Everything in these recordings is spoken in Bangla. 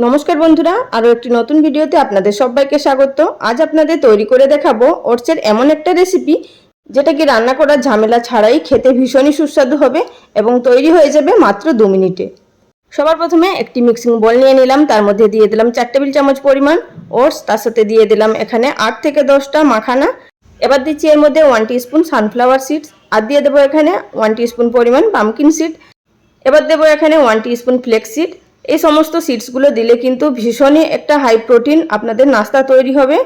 নমস্কার বন্ধুরা, আরও একটি নতুন ভিডিওতে আপনাদের সবাইকে স্বাগত। আজ আপনাদের তৈরি করে দেখাবো ওটসের এমন একটা রেসিপি যেটা কি রান্না করার ঝামেলা ছাড়াই খেতে ভীষণই সুস্বাদু হবে এবং তৈরি হয়ে যাবে মাত্র 2 মিনিটে। সবার প্রথমে একটি মিক্সিং বোল নিয়ে নিলাম, তার মধ্যে দিয়ে দিলাম 4 টেবিল চামচ পরিমাণ ওটস, তার সাথে দিয়ে দিলাম এখানে 8 থেকে 10টা মাখানা। এবার দিচ্ছি এর মধ্যে 1 টিস্পুন সানফ্লাওয়ার সিডস, আর দিয়ে দেবো এখানে 1 টিস্পুন পরিমাণ পামকিন সিড। এবার দেবো এখানে 1 টিস্পুন ফ্লেক্স সিড। এই সমস্ত সিডসগুলো দিলে কিন্তু ভীষণই একটা হাই প্রোটিন আপনাদের নাস্তা তৈরি হবে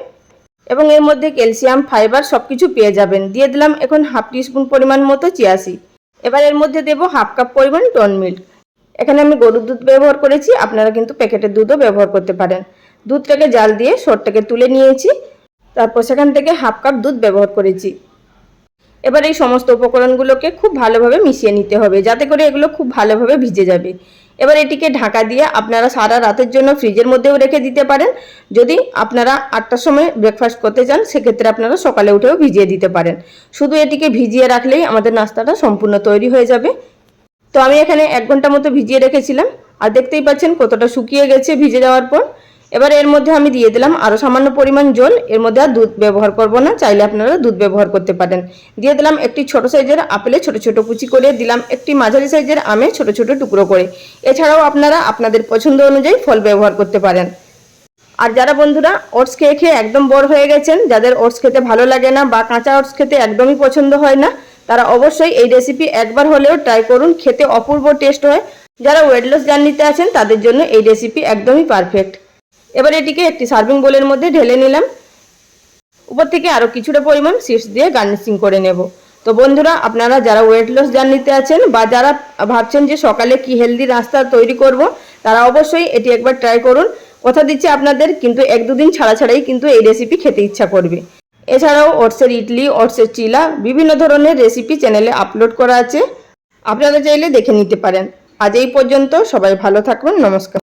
এবং এর মধ্যে ক্যালসিয়াম, ফাইবার সব কিছু পেয়ে যাবেন। দিয়ে দিলাম এখন 1/2 টিস্পুন পরিমাণ মতো চিয়া সিড। এবার এর মধ্যে দেবো 1/2 কাপ পরিমাণ টোন মিল্ক। এখানে আমি গরুর দুধ ব্যবহার করেছি, আপনারা কিন্তু প্যাকেটের দুধও ব্যবহার করতে পারেন। দুধটাকে জাল দিয়ে সরটাকে তুলে নিয়েছি, তারপর সেখান থেকে 1/2 কাপ দুধ ব্যবহার করেছি। এবার এই সমস্ত উপকরণগুলোকে খুব ভালোভাবে মিশিয়ে নিতে হবে যাতে করে এগুলো খুব ভালোভাবে ভিজে যাবে। এবার এটিকে ঢাকা দিয়ে আপনারা সারা রাতের জন্য ফ্রিজের মধ্যেও রেখে দিতে পারেন। যদি আপনারা 8টার সময় ব্রেকফাস্ট করতে চান সেক্ষেত্রে আপনারা সকালে উঠেও ভিজিয়ে দিতে পারেন। শুধু এটিকে ভিজিয়ে রাখলেই আমাদের নাস্তাটা সম্পূর্ণ তৈরি হয়ে যাবে। তো আমি এখানে 1 ঘন্টা মতো ভিজিয়ে রেখেছিলাম, আর দেখতেই পাচ্ছেন কতটা শুকিয়ে গেছে ভিজে যাওয়ার পর। এবার এর মধ্যে আমি দিয়ে দিলাম আরও সামান্য পরিমাণ জল। এর মধ্যে আর দুধ ব্যবহার করব না, চাইলে আপনারা দুধ ব্যবহার করতে পারেন। দিয়ে দিলাম একটি ছোট সাইজের আপেলে ছোট ছোট কুচি করে, দিলাম একটি মাঝারি সাইজের আমে ছোট ছোট টুকরো করে। এছাড়াও আপনারা আপনাদের পছন্দ অনুযায়ী ফল ব্যবহার করতে পারেন। আর যারা বন্ধুরা ওটস খেয়ে খেয়ে একদম বোর হয়ে গেছেন, যাদের ওটস খেতে ভালো লাগে না বা কাঁচা ওটস খেতে একদমই পছন্দ হয় না, তারা অবশ্যই এই রেসিপি একবার হলেও ট্রাই করুন, খেতে অপূর্ব টেস্ট হয়। যারা ওয়েট লস জার্নিতে আছেন তাদের জন্য এই রেসিপি একদমই পারফেক্ট। এবার এটিকে একটি সার্ভিং বোলের মধ্যে ঢেলে নিলাম। উপর থেকে আরও কিছুটা পরিমাণ সিডস দিয়ে গার্নিশিং করে নেব। তো বন্ধুরা, আপনারা যারা ওয়েট লস জার্নিতে আছেন বা যারা ভাবছেন যে সকালে কি হেলদি নাস্তা তৈরি করব, তারা অবশ্যই এটি একবার ট্রাই করুন। কথা দিচ্ছি আপনাদের, কিন্তু 1-2 দিন ছাড়া ছাড়াই কিন্তু এই রেসিপি খেতে ইচ্ছা করবে। এছাড়াও ওটসের ইডলি, ওটসের চিলা, বিভিন্ন ধরনের রেসিপি চ্যানেলে আপলোড করা আছে, আপনারা চাইলে দেখে নিতে পারেন। আজ এই পর্যন্ত, সবাই ভালো থাকবেন, নমস্কার।